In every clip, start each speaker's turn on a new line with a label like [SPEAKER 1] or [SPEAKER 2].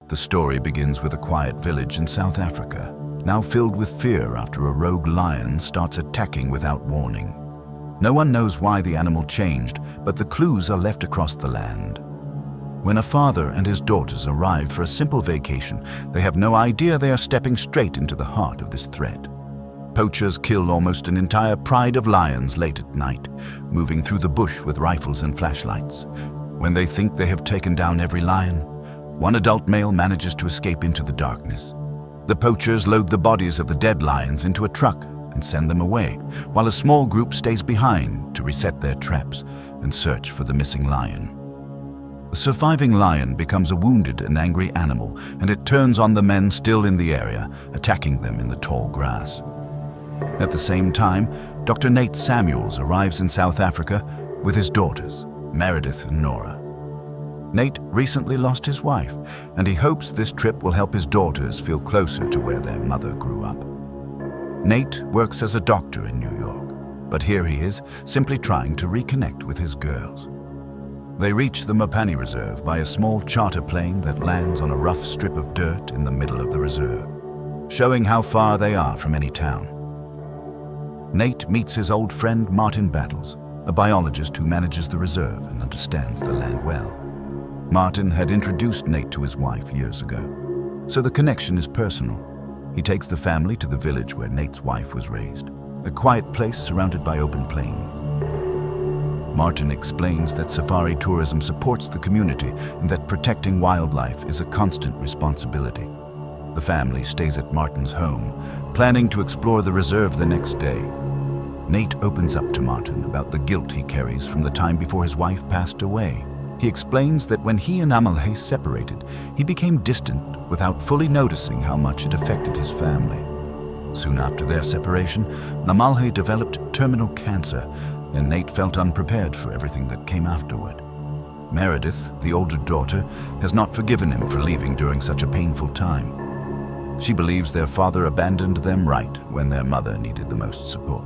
[SPEAKER 1] The story begins with a quiet village in South Africa, now filled with fear after a rogue lion starts attacking without warning. No one knows why the animal changed, but the clues are left across the land. When a father and his daughters arrive for a simple vacation, they have no idea they are stepping straight into the heart of this threat. Poachers kill almost an entire pride of lions late at night, moving through the bush with rifles and flashlights. When they think they have taken down every lion, one adult male manages to escape into the darkness. The poachers load the bodies of the dead lions into a truck and send them away, while a small group stays behind to reset their traps and search for the missing lion. The surviving lion becomes a wounded and angry animal, and it turns on the men still in the area, attacking them in the tall grass. At the same time, Dr. Nate Samuels arrives in South Africa with his daughters, Meredith and Nora. Nate recently lost his wife, and he hopes this trip will help his daughters feel closer to where their mother grew up. Nate works as a doctor in New York, but here he is, simply trying to reconnect with his girls. They reach the Mopani Reserve by a small charter plane that lands on a rough strip of dirt in the middle of the reserve, showing how far they are from any town. Nate meets his old friend Martin Battles, a biologist who manages the reserve and understands the land well. Martin had introduced Nate to his wife years ago, so the connection is personal. He takes the family to the village where Nate's wife was raised, a quiet place surrounded by open plains. Martin explains that safari tourism supports the community and that protecting wildlife is a constant responsibility. The family stays at Martin's home, planning to explore the reserve the next day. Nate opens up to Martin about the guilt he carries from the time before his wife passed away. He explains that when he and Amalhe separated, he became distant without fully noticing how much it affected his family. Soon after their separation, Amalhe developed terminal cancer, and Nate felt unprepared for everything that came afterward. Meredith, the older daughter, has not forgiven him for leaving during such a painful time. She believes their father abandoned them right when their mother needed the most support.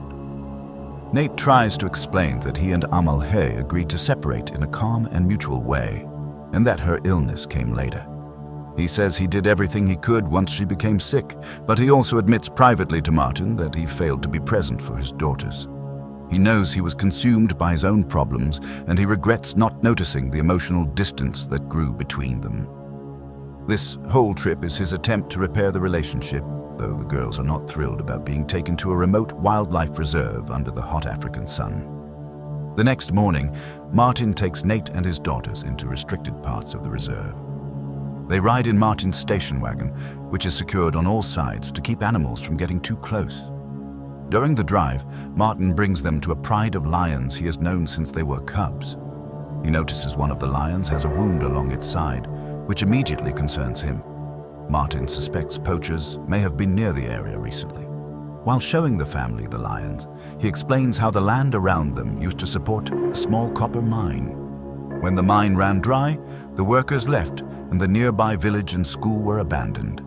[SPEAKER 1] Nate tries to explain that he and Amalhe agreed to separate in a calm and mutual way, and that her illness came later. He says he did everything he could once she became sick, but he also admits privately to Martin that he failed to be present for his daughters. He knows he was consumed by his own problems, and he regrets not noticing the emotional distance that grew between them. This whole trip is his attempt to repair the relationship, though the girls are not thrilled about being taken to a remote wildlife reserve under the hot African sun. The next morning, Martin takes Nate and his daughters into restricted parts of the reserve. They ride in Martin's station wagon, which is secured on all sides to keep animals from getting too close. During the drive, Martin brings them to a pride of lions he has known since they were cubs. He notices one of the lions has a wound along its side, which immediately concerns him. Martin suspects poachers may have been near the area recently. While showing the family the lions, he explains how the land around them used to support a small copper mine. When the mine ran dry, the workers left and the nearby village and school were abandoned.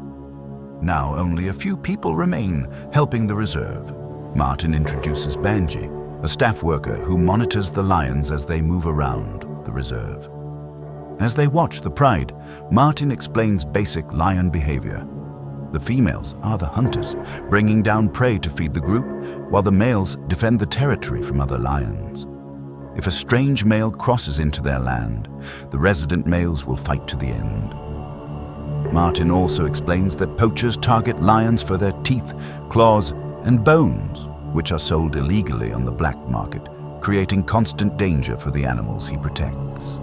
[SPEAKER 1] Now only a few people remain, helping the reserve. Martin introduces Banji, a staff worker who monitors the lions as they move around the reserve. As they watch the pride, Martin explains basic lion behavior. The females are the hunters, bringing down prey to feed the group, while the males defend the territory from other lions. If a strange male crosses into their land, the resident males will fight to the end. Martin also explains that poachers target lions for their teeth, claws, and bones, which are sold illegally on the black market, creating constant danger for the animals he protects.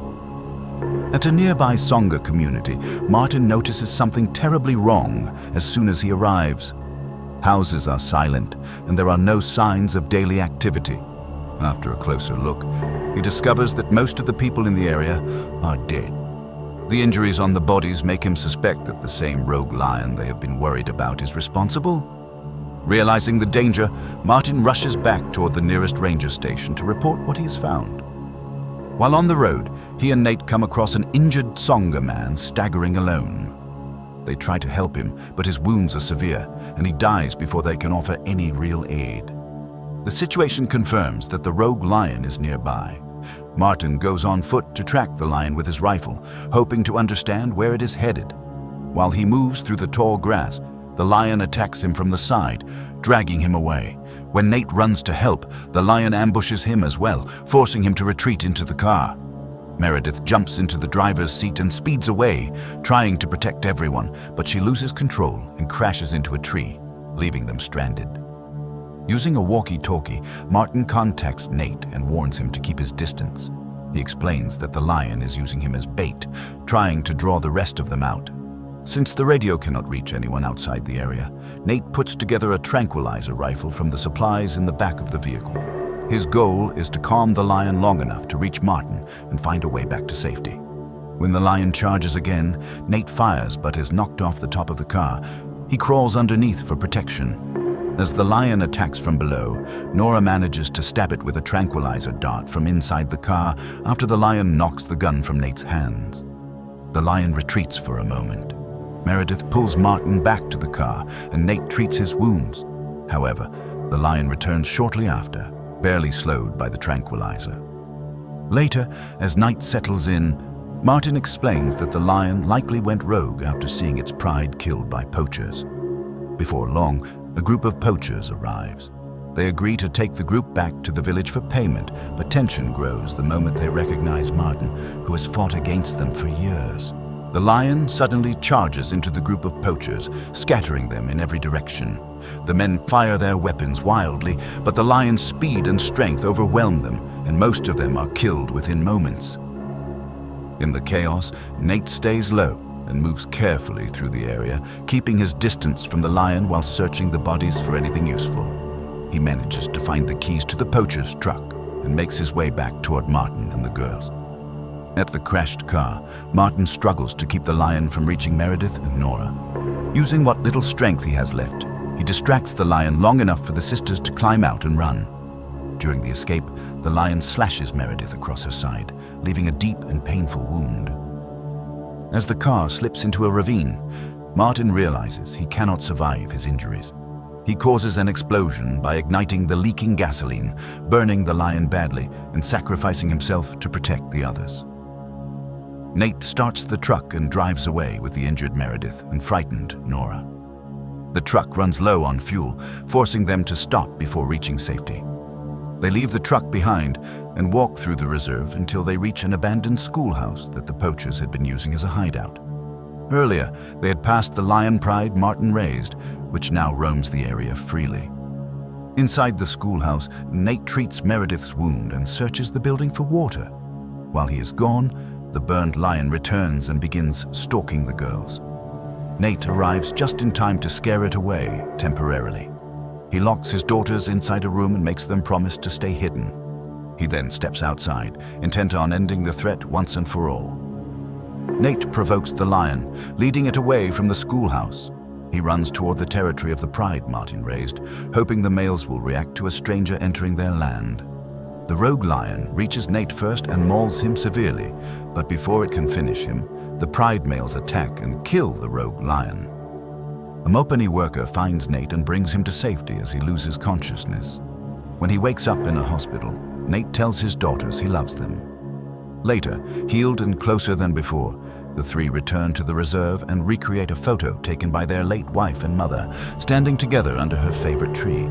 [SPEAKER 1] At a nearby Songa community, Martin notices something terribly wrong as soon as he arrives. Houses are silent, and there are no signs of daily activity. After a closer look, he discovers that most of the people in the area are dead. The injuries on the bodies make him suspect that the same rogue lion they have been worried about is responsible. Realizing the danger, Martin rushes back toward the nearest ranger station to report what he has found. While on the road, he and Nate come across an injured Songa man staggering alone. They try to help him, but his wounds are severe, and he dies before they can offer any real aid. The situation confirms that the rogue lion is nearby. Martin goes on foot to track the lion with his rifle, hoping to understand where it is headed. While he moves through the tall grass, the lion attacks him from the side, dragging him away. When Nate runs to help, the lion ambushes him as well, forcing him to retreat into the car. Meredith jumps into the driver's seat and speeds away, trying to protect everyone, but she loses control and crashes into a tree, leaving them stranded. Using a walkie-talkie, Martin contacts Nate and warns him to keep his distance. He explains that the lion is using him as bait, trying to draw the rest of them out. Since the radio cannot reach anyone outside the area, Nate puts together a tranquilizer rifle from the supplies in the back of the vehicle. His goal is to calm the lion long enough to reach Martin and find a way back to safety. When the lion charges again, Nate fires but is knocked off the top of the car. He crawls underneath for protection. As the lion attacks from below, Nora manages to stab it with a tranquilizer dart from inside the car after the lion knocks the gun from Nate's hands. The lion retreats for a moment. Meredith pulls Martin back to the car and Nate treats his wounds. However, the lion returns shortly after, barely slowed by the tranquilizer. Later, as night settles in, Martin explains that the lion likely went rogue after seeing its pride killed by poachers. Before long, a group of poachers arrives. They agree to take the group back to the village for payment, but tension grows the moment they recognize Martin, who has fought against them for years. The lion suddenly charges into the group of poachers, scattering them in every direction. The men fire their weapons wildly, but the lion's speed and strength overwhelm them, and most of them are killed within moments. In the chaos, Nate stays low and moves carefully through the area, keeping his distance from the lion while searching the bodies for anything useful. He manages to find the keys to the poacher's truck and makes his way back toward Martin and the girls. At the crashed car, Martin struggles to keep the lion from reaching Meredith and Nora. Using what little strength he has left, he distracts the lion long enough for the sisters to climb out and run. During the escape, the lion slashes Meredith across her side, leaving a deep and painful wound. As the car slips into a ravine, Martin realizes he cannot survive his injuries. He causes an explosion by igniting the leaking gasoline, burning the lion badly and sacrificing himself to protect the others. Nate starts the truck and drives away with the injured Meredith and frightened Nora. The truck runs low on fuel, forcing them to stop before reaching safety. They leave the truck behind and walk through the reserve until they reach an abandoned schoolhouse that the poachers had been using as a hideout. Earlier, they had passed the lion pride Martin raised, which now roams the area freely. Inside the schoolhouse, Nate treats Meredith's wound and searches the building for water. While he is gone, the burned lion returns and begins stalking the girls. Nate arrives just in time to scare it away temporarily. He locks his daughters inside a room and makes them promise to stay hidden. He then steps outside, intent on ending the threat once and for all. Nate provokes the lion, leading it away from the schoolhouse. He runs toward the territory of the pride Martin raised, hoping the males will react to a stranger entering their land. The rogue lion reaches Nate first and mauls him severely, but before it can finish him, the pride males attack and kill the rogue lion. A Mopani worker finds Nate and brings him to safety as he loses consciousness. When he wakes up in a hospital, Nate tells his daughters he loves them. Later, healed and closer than before, the three return to the reserve and recreate a photo taken by their late wife and mother, standing together under her favorite tree.